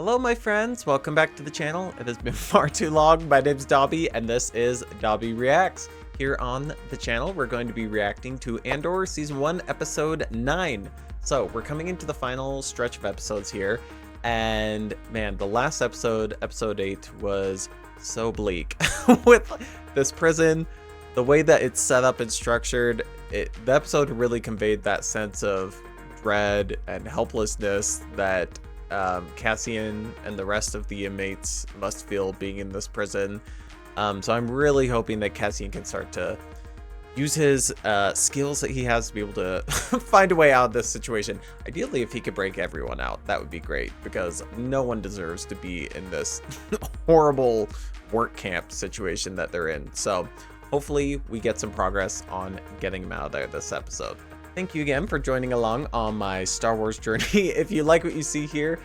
Hello my friends, welcome back to the channel. It has been far too long. My name's Dobby and this is Dobby Reacts. Here on the channel we're going to be reacting to Andor Season 1 Episode 9. So we're coming into the final stretch of episodes here, and man, the last episode, episode 8, was so bleak. With this prison, the way that it's set up and structured, the episode really conveyed that sense of dread and helplessness that Cassian and the rest of the inmates must feel being in this prison. So I'm really hoping that Cassian can start to use his skills that he has to be able to find a way out of this situation. Ideally, if he could break everyone out, that would be great, because no one deserves to be in this horrible work camp situation that they're in. So hopefully we get some progress on getting him out of there this episode. Thank you again for joining along on my Star Wars journey. If you like what you see here,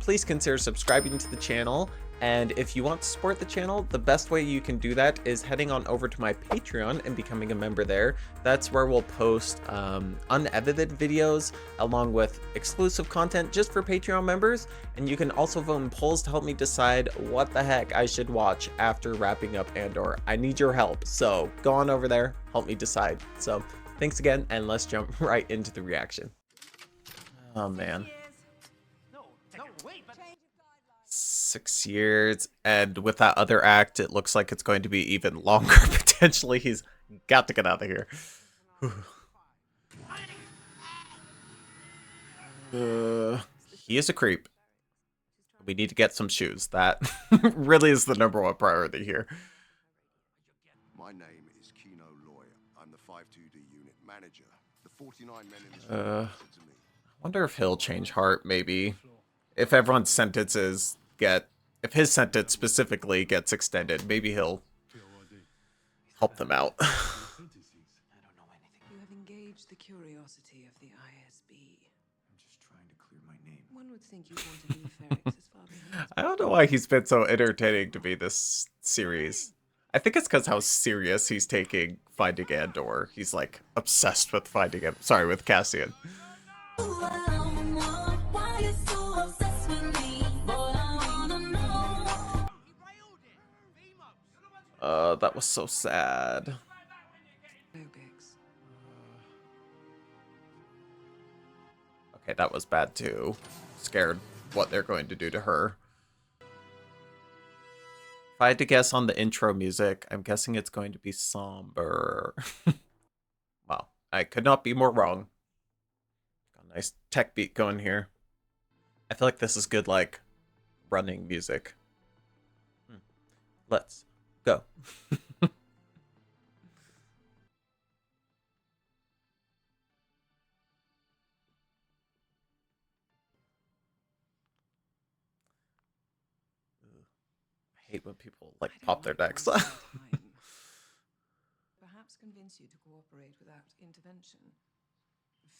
please consider subscribing to the channel. And if you want to support the channel, the best way you can do that is heading on over to my Patreon and becoming a member there. That's where we'll post unedited videos along with exclusive content just for Patreon members. And you can also vote in polls to help me decide what the heck I should watch after wrapping up Andor. I need your help, so go on over there, help me decide. So thanks again, and let's jump right into the reaction. Oh man. 6 years, and with that other act, it looks like it's going to be even longer, potentially. He's got to get out of here. He is a creep. We need to get some shoes. That really is the #1 priority here. My name is Kino Lawyer. I'm the 52D unit manager. The 49 men in this room said to me. I wonder if he'll change heart, maybe. If everyone's sentences if his sentence specifically gets extended, maybe he'll help them out. I don't know anything. You have engaged the curiosity of the ISB. I'm just trying to clear my name. One would think you want to leave Ferrex as far behind. I don't know why he's been so entertaining to me this series. I think it's because how serious he's taking finding Andor. He's like obsessed with finding him. Sorry, with Cassian. That was so sad. No, Bix. Okay, that was bad too. Scared what they're going to do to her. If I had to guess on the intro music, I'm guessing it's going to be somber. Wow, I could not be more wrong. Got a nice tech beat going here. I feel like this is good, like, running music. Let's go. I hate when people like pop their decks. Perhaps convince you to cooperate without intervention.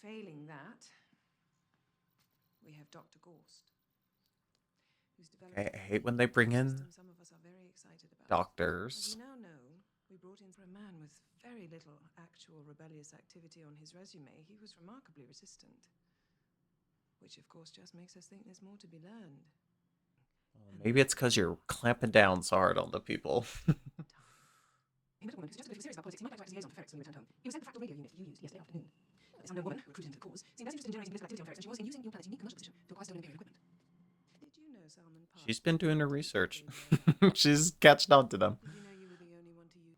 Failing that, we have Dr. Gorst, who's developed I hate when they bring in system some of us are very excited about. As doctors. you now know, we brought in for a man with very little actual rebellious activity on his resume. He was remarkably resistant, which of course just makes us think there's more to be learned. Maybe it's because you're clamping down so hard on the people. He met a woman who suggested that if he was serious about politics, he might like to act as liaison for Ferrex when he returned home. He was at the fractal radio unit you used yesterday afternoon. This unknown woman, recruited into the cause, seemed as interested in generating political activity on Ferrex as she was in using your planet's unique commercial position to acquire stolen Imperial equipment. Did you know Salman Park? She's been doing her research. She's catching on to them. Did you know you were the only one to use?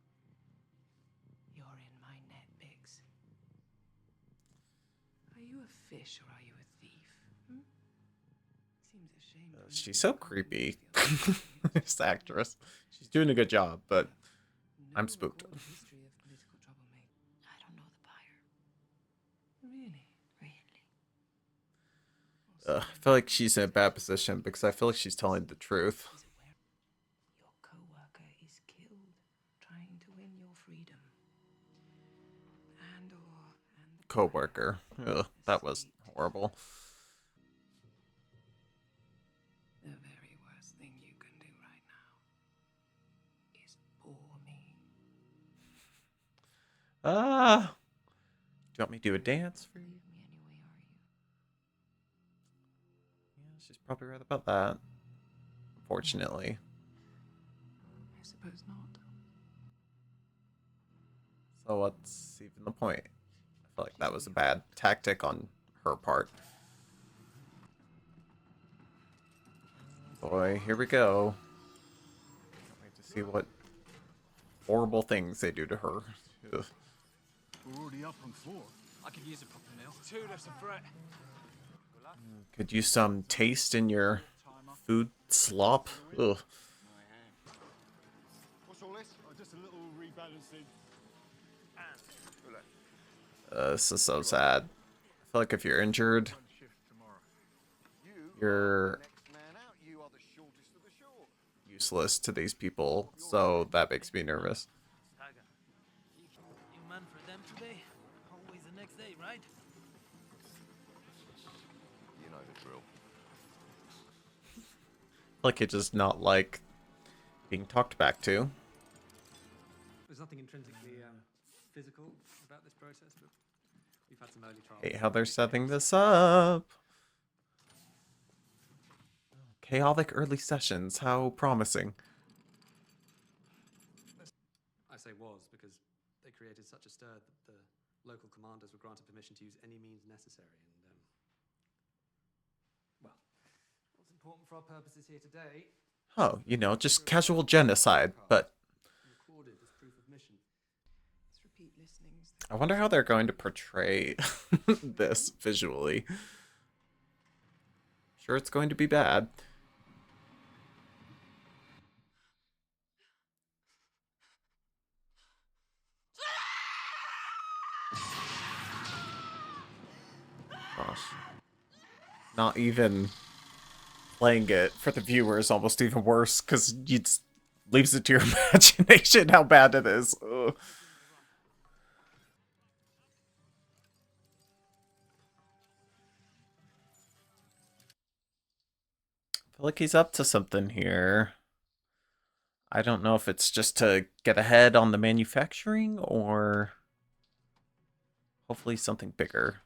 You're in my net, Biggs. Are you a fish or are you a thief? Seems a shame. She's so creepy. This actress. She's doing a good job, but I'm spooked. I don't know the buyer. Really? I feel like she's in a bad position because I feel like she's telling the truth. Is it where your co-worker is killed trying to win your freedom? And the Co-worker. Ugh, that was horrible. The very worst thing you can do right now is bore me. Do you want me to do a dance for you? Leave me anyway, are you? Yeah, she's probably right about that. unfortunately. I suppose not. So what's even the point? I feel like that was a bad tactic on her part. Boy, here we go. Can't wait to see what horrible things they do to her. Ugh. We're already up on 4. I could use a proper meal. 2, that's a threat. Could use some taste in your food slop. Ugh. What's all this? Oh, just a little rebalancing. This is so sad. I feel like if you're injured, Shift tomorrow. you're Next man out. You are the shortest of the short. useless to these people, so that makes me nervous. You man for them today? Always the next day, right? You know the drill. Like it does not like being talked back to. There's nothing intrinsically physical about this process, but we've had some early trials. Hate how they're setting this up. Chaotic early sessions, how promising. I say was because they created such a stir that the local commanders were granted permission to use any means necessary. And, well, what's important for our purposes here today, Oh, you know, just casual genocide, but recorded as proof of mission. Let's repeat listenings. I wonder how they're going to portray this visually. Sure, it's going to be bad. Gosh. Not even playing it for the viewer is almost even worse, because it leaves it to your imagination how bad it is. Ugh. I feel like he's up to something here. I don't know if it's just to get ahead on the manufacturing or hopefully something bigger.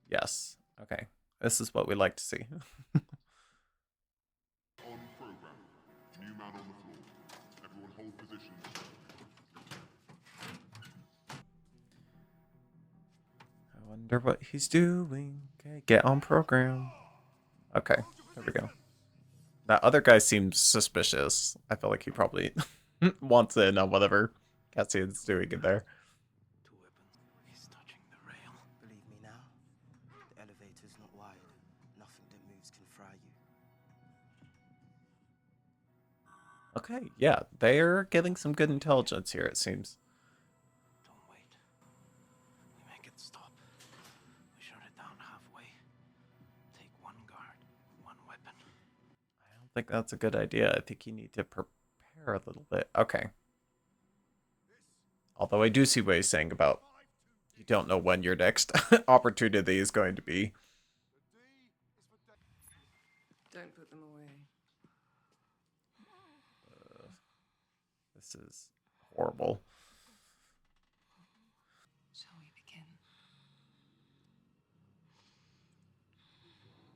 Yes. Okay. This is what we like to see. On program. New man on the floor. Everyone hold positions. I wonder what he's doing. Okay, get on program. Okay, there we go. That other guy seems suspicious. I feel like he probably wants in on whatever Cassian's doing in there. 2 weapons. He's touching the rail. Believe me now, the elevator's not wired. Nothing that moves can fry you. Okay, yeah, they're getting some good intelligence here, it seems. Don't wait. We make it stop. We shut it down halfway. Take 1 guard, 1 weapon. I don't think that's a good idea. I think you need to prepare a little bit. Okay. Although I do see what he's saying about you don't know when your next opportunity is going to be. Don't put them away. This is horrible. Shall we begin?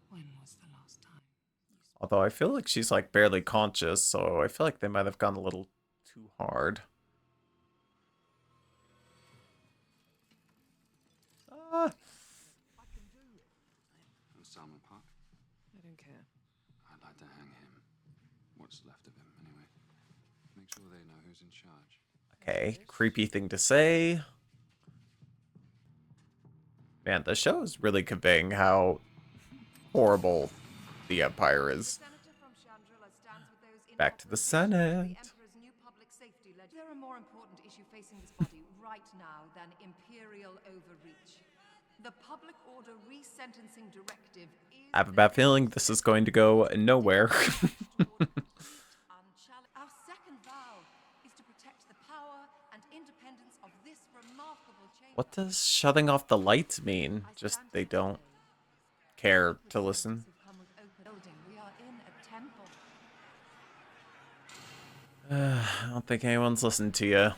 When was the last time? Although I feel like she's like barely conscious, so I feel like they might have gone a little too hard. Ah. And Salmon Park? I don't care. I'd like to hang him. What's left of him, anyway. Make sure they know who's in charge. Okay, creepy thing to say. Man, the show is really conveying how horrible the Empire is. Back to the Senate. There a more important issue facing this body right now than imperial overreach? The public order resentencing directive is... I have a bad feeling this is going to go nowhere. Our second vow is to protect the power and independence of this remarkable chamber. What does shutting off the lights mean? Just they don't care to listen? We are in a temple. I don't think anyone's listened to you.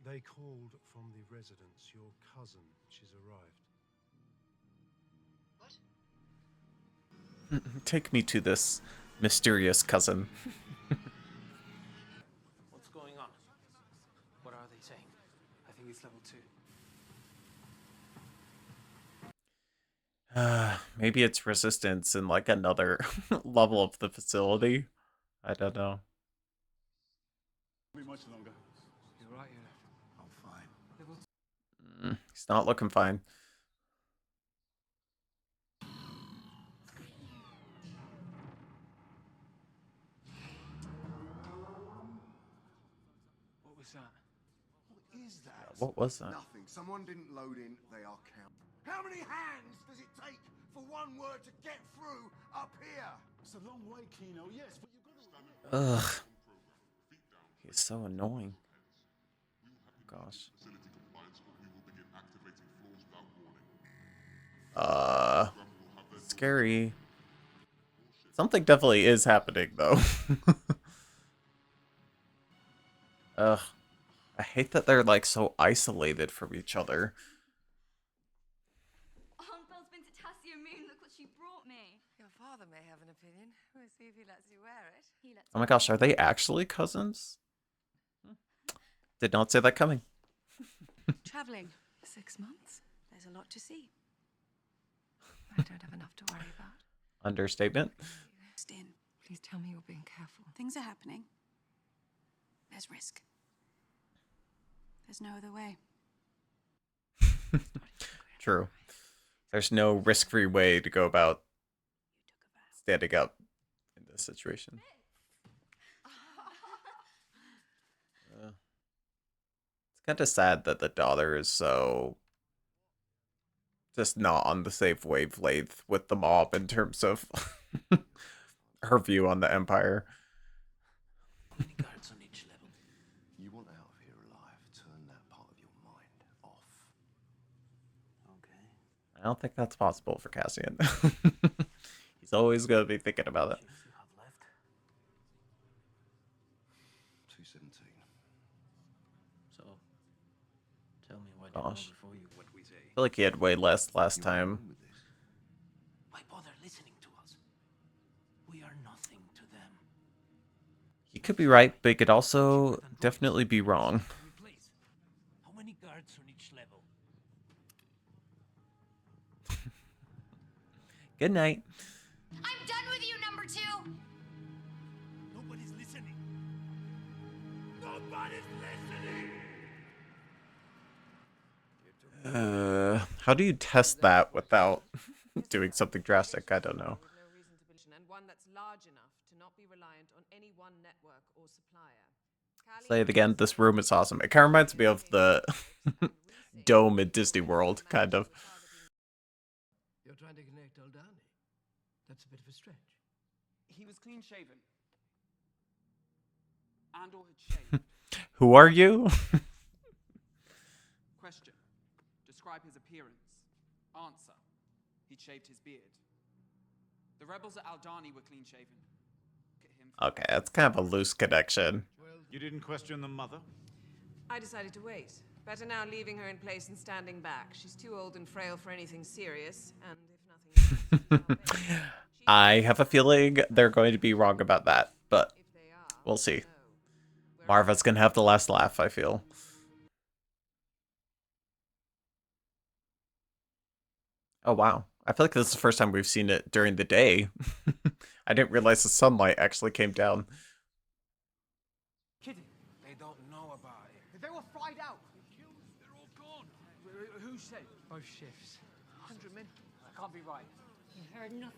They called from the residence. Your cousin, she's arrived. What? Take me to this mysterious cousin. What's going on? What are they saying? I think it's level 2. Maybe it's resistance in like another level of the facility. I don't know. Be much longer. You're right, yeah. I'm fine. Level He's not looking fine. What was that? What is that? What was that? Nothing. Someone didn't load in. They are count. How many hands does it take for one word to get through up here? It's a long way, Kino. Yes, but you've got to. Ugh. He's so annoying. Gosh. Scary. Something definitely is happening though. Ugh. I hate that they're like so isolated from each other. Aunt Belle's been to Tassia Moon. Look what she brought me. Your father may have an opinion. We'll see if he lets you wear it. He lets Oh my gosh, are they actually cousins? Did not see that coming. Traveling 6 months. There's a lot to see. I don't have enough to worry about. Understatement. Stin, please tell me you're being careful. Things are happening. There's risk. There's no other way. True. There's no risk-free way to go about standing up in this situation. It's kind of sad that the daughter is so just not on the same wavelength with the mob in terms of her view on the Empire. Many guards on each level. You want out of here alive. Turn that part of your mind off. Okay. I don't think that's possible for Cassian. He's always going to be thinking about it. Shifts you have left? 217. So, tell me why Gosh. didn't before you what we say. I feel like he had way less last time. Why bother listening to us? We are nothing to them. He could be right, but he could also definitely be wrong. Please. How many guards on each level? Good night. I'm done with you, number 2. Nobody's listening. Nobody's listening. How do you test that without doing something drastic? I don't know. No reason to believe, and one that's large enough to not be reliant on any one network or supplier. Say it again. This room is awesome. It kind of reminds me of the dome in Disney World, kind of. You're trying to connect Aldani. That's a bit of a stretch. He was clean shaven. Andor had shaved. Who are you? Question. Describe his appearance. Answer. He'd shaved his beard. The rebels at Aldani were clean shaven. Look at him. Okay, that's kind of a loose connection. Well, you didn't question the mother? I decided to wait. Better now leaving her in place and standing back. She's too old and frail for anything serious, and if nothing else, I have a feeling they're going to be wrong about that, but if they are, we'll see. no. Marva's gonna have the last laugh, I feel. Oh wow. I feel like this is the first time we've seen it during the day. I didn't realize the sunlight actually came down. Kidding. They don't know about it. They were fried out. They're all gone. Who said? Both shifts. 100 men. That can't be right. You heard nothing.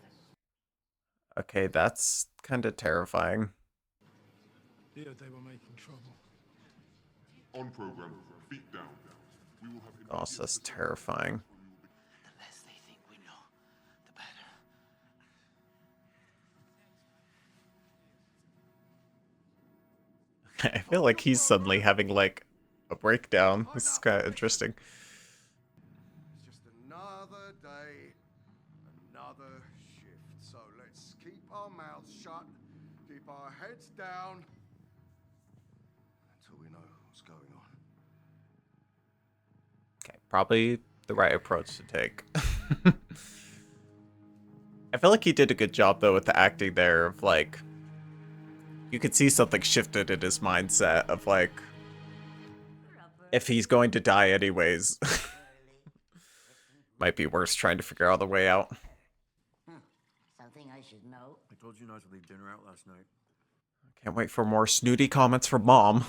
Okay, that's kind of terrifying. Yeah, they were making trouble. On program, feet down. We will have Gosh, that's terrifying. The less they think we know, the better. I feel like he's suddenly having like a breakdown. This is kind of interesting. It's just another day, another shift. So let's keep our mouths shut, keep our heads down, until we know what's going on. Okay, probably the right approach to take. I feel like he did a good job though with the acting there of like you could see something shifted in his mindset of like if he's going to die anyways. Might be worse trying to figure out the way out. Something I should know. I told you not to leave dinner out last night. Can't wait for more snooty comments from Mom.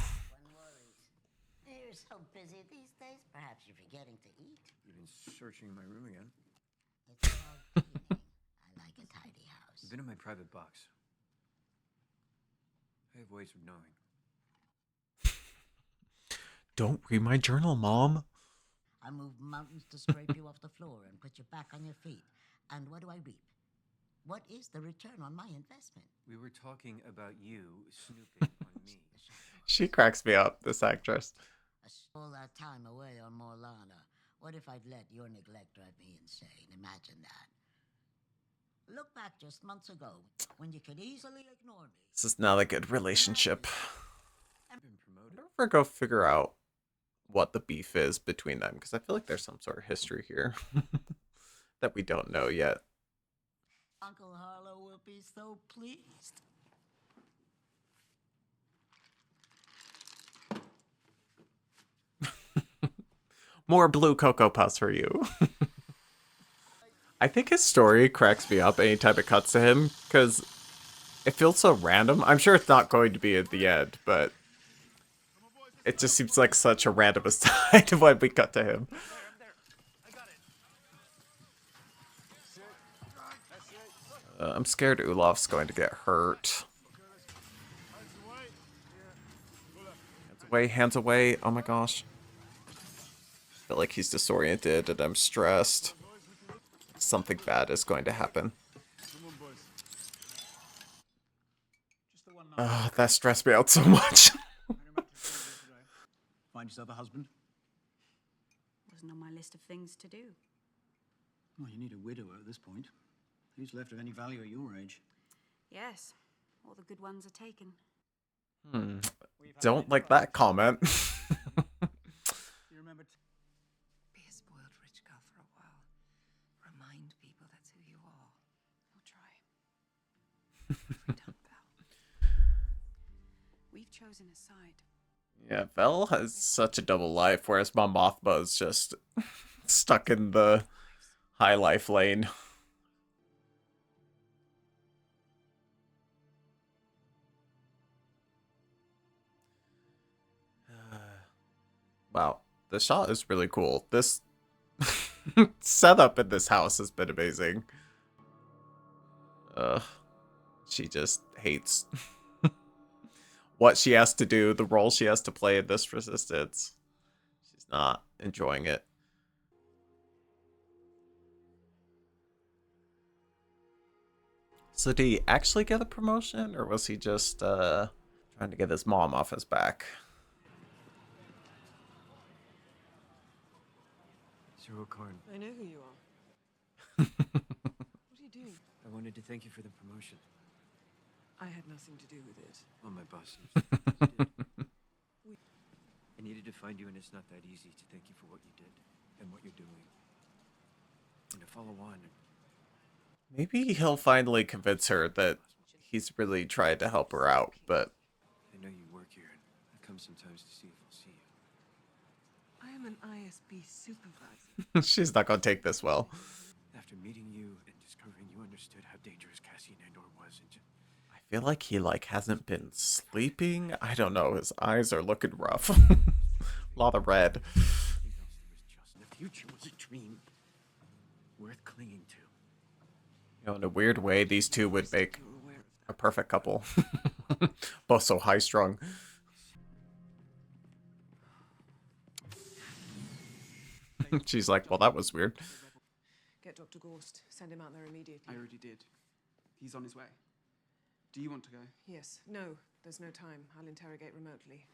You're so busy these days, perhaps you're forgetting to eat. You've been searching my room again. It's called cleaning. I like a tidy house. You've been in my private box. I have ways of knowing. Don't read my journal, Mom. I moved mountains to scrape you off the floor and put you back on your feet. And what do I reap? What is the return on my investment? We were talking about you snooping on me. She cracks me up, this actress. All that time away on Morlana. What if I'd let your neglect drive me insane? Imagine that. Look back just months ago when you could easily ignore me. This is not a good relationship. I never go figure out what the beef is between them because I feel like there's some sort of history here that we don't know yet. Uncle Harlow will be so pleased. More blue Cocoa Puffs for you. I think his story cracks me up anytime it cuts to him because it feels so random. I'm sure it's not going to be at the end, but it just seems like such a random aside when we cut to him. I'm scared Olaf's going to get hurt. Hands away, hands away. Oh my gosh. I feel like he's disoriented and I'm stressed. Something bad is going to happen. That stressed me out so much. Find yourself a husband? Wasn't on my list of things to do. Well, you need a widower at this point. Who's left of any value at your age? Yes, all the good ones are taken. Don't like that comment. You remember be a spoiled rich girl for a while. Remind people that's who you are. I'll try. We've chosen a side. Yeah, Vel has such a double life, whereas Mom Mothma is just stuck in the high life lane. Wow, the shot is really cool. This setup in this house has been amazing. She just hates what she has to do, the role she has to play in this resistance. She's not enjoying it. So did he actually get a promotion, or was he just trying to get his mom off his back? Zero Karn. I know who you are. What are you doing? I wanted to thank you for the promotion. I had nothing to do with it. Well, my boss did. I needed to find you, and it's not that easy to thank you for what you did and what you're doing. And to follow on. Maybe he'll finally convince her that he's really tried to help her out, but... I know you work here, and I come sometimes to see if I'll see you. I am an ISB supervisor. She's not gonna take this well. After meeting you and discovering you understood how dangerous Cassian Andor was, and I feel like he hasn't been sleeping. I don't know. His eyes are looking rough. A lot of red. The future was a dream worth clinging to. You know, in a weird way, these two would make a perfect couple. Both so high-strung. She's like, well, that was weird. Get Dr. Gorst. Send him out there immediately. I already did. He's on his way. Do you want to go? Yes. No, there's no time. I'll interrogate remotely.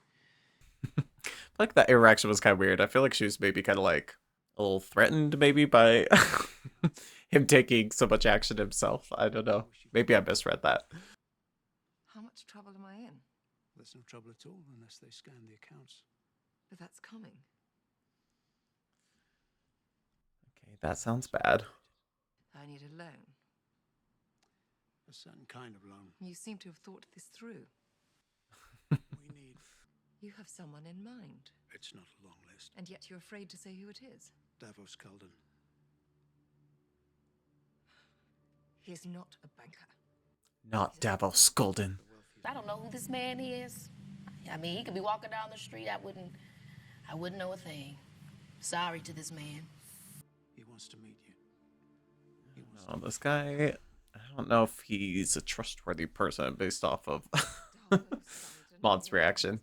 I feel like that interaction was kind of weird. I feel like she was maybe kind of like a little threatened maybe by him taking so much action himself. I don't know. Maybe I misread that. How much trouble am I in? There's no trouble at all unless they scan the accounts. But that's coming. Okay, that sounds bad. I need a loan. A certain kind of loan. You seem to have thought this through. We need... You have someone in mind. It's not a long list. And yet you're afraid to say who it is. Davos Cullen. He is not a banker. Not Davos Golden. I don't know who this man is. I mean, he could be walking down the street. I wouldn't know a thing. Sorry to this man. He wants to meet you. Oh, this guy, I don't know if he's a trustworthy person based off of Maud's reaction.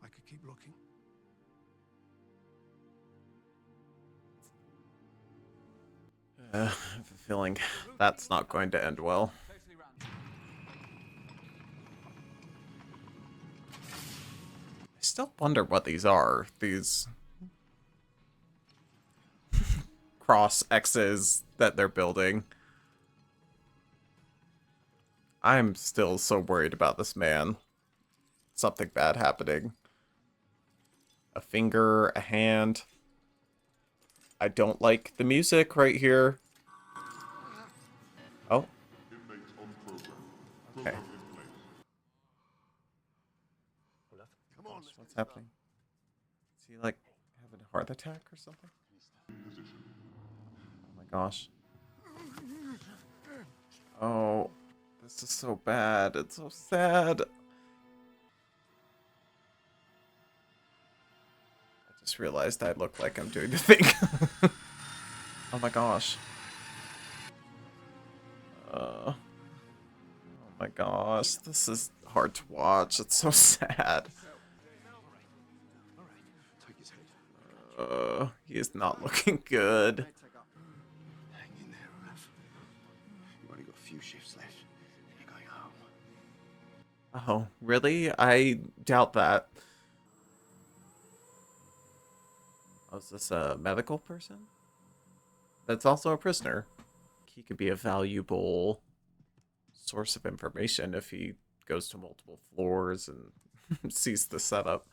I could keep looking. I have a feeling that's not going to end well. I still wonder what these are. These cross X's that they're building. I'm still so worried about this man. Something bad happening. A finger, a hand. I don't like the music right here. Oh. Okay. What's happening? Is he like having a heart attack or something? Oh my gosh. Oh, this is so bad. It's so sad. I just realized I look like I'm doing the thing. Oh my gosh. Oh my gosh, this is hard to watch. It's so sad. He is not looking good. Hang in there, Ralph. You've only got a few shifts left. You're going home. Oh, really? I doubt that. Oh, is this a medical person? That's also a prisoner. He could be a valuable source of information if he goes to multiple floors and sees the setup.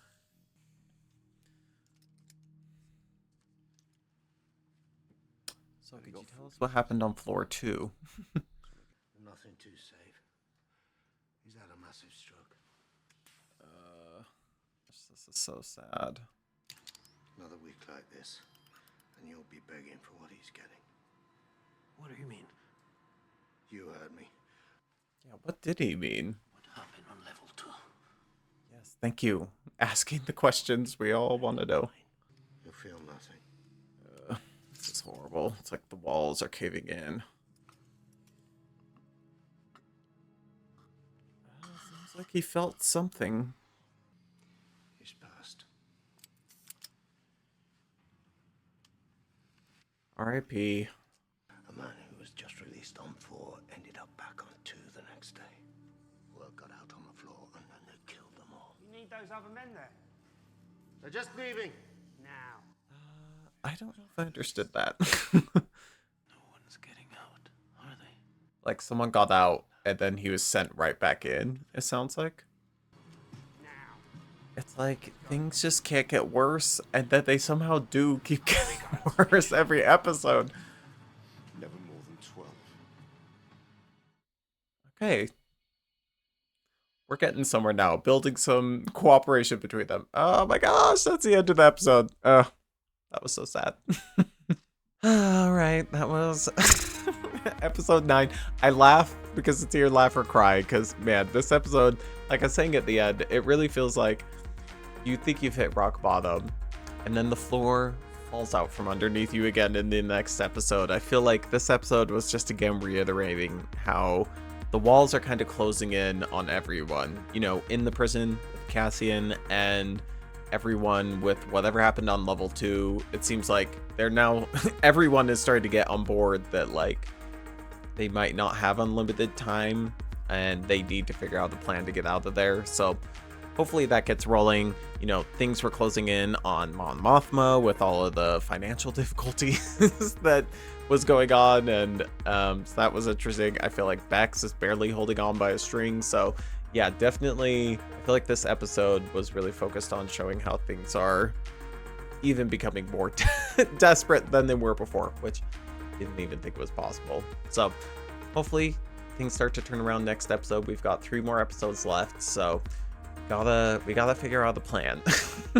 So could you tell us what happened on floor 2? Nothing too safe. He's had a massive stroke. This is so sad. Another week like this, and you'll be begging for what he's getting. What do you mean? You heard me. Yeah, what did he mean? What happened on level 2? Yes, thank you. Asking the questions we all want to know. You'll feel nothing. This is horrible. It's like the walls are caving in. Seems like he felt something. He's passed. R.I.P. A man who was just released on 4 ended up back on 2 the next day. Word got out on the floor and then they killed them all. You need those other men there. They're just leaving. Now. I don't know if I understood that. No one's getting out, are they? Like someone got out and then he was sent right back in, it sounds like. It's like things just can't get worse and then they somehow do keep getting worse every episode. Never more than 12. Okay. We're getting somewhere now. Building some cooperation between them. Oh my gosh, that's the end of the episode. That was so sad. Alright, that was episode 9. I laugh because it's either laugh or cry, because, man, this episode, like I was saying at the end, it really feels like you think you've hit rock bottom, and then the floor falls out from underneath you again in the next episode. I feel like this episode was just again reiterating how the walls are kind of closing in on everyone. You know, in the prison with Cassian and everyone with whatever happened on level 2. It seems like they're now everyone is starting to get on board that like they might not have unlimited time and they need to figure out a plan to get out of there. So hopefully that gets rolling. You know, things were closing in on Mon Mothma with all of the financial difficulties that was going on, and so that was interesting. I feel like Bex is barely holding on by a string. So yeah, definitely I feel like this episode was really focused on showing how things are even becoming more desperate than they were before, which I didn't even think was possible. So hopefully things start to turn around next episode. We've got 3 more episodes left, so we gotta figure out a plan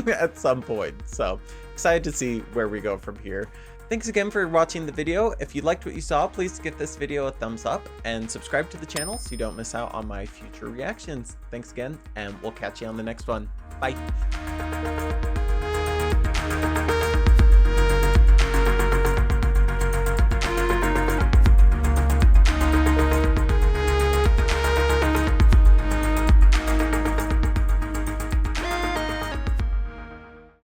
at some point. So excited to see where we go from here. Thanks again for watching the video. If you liked what you saw, please give this video a thumbs up and subscribe to the channel so you don't miss out on my future reactions. Thanks again, and we'll catch you on the next one. Bye.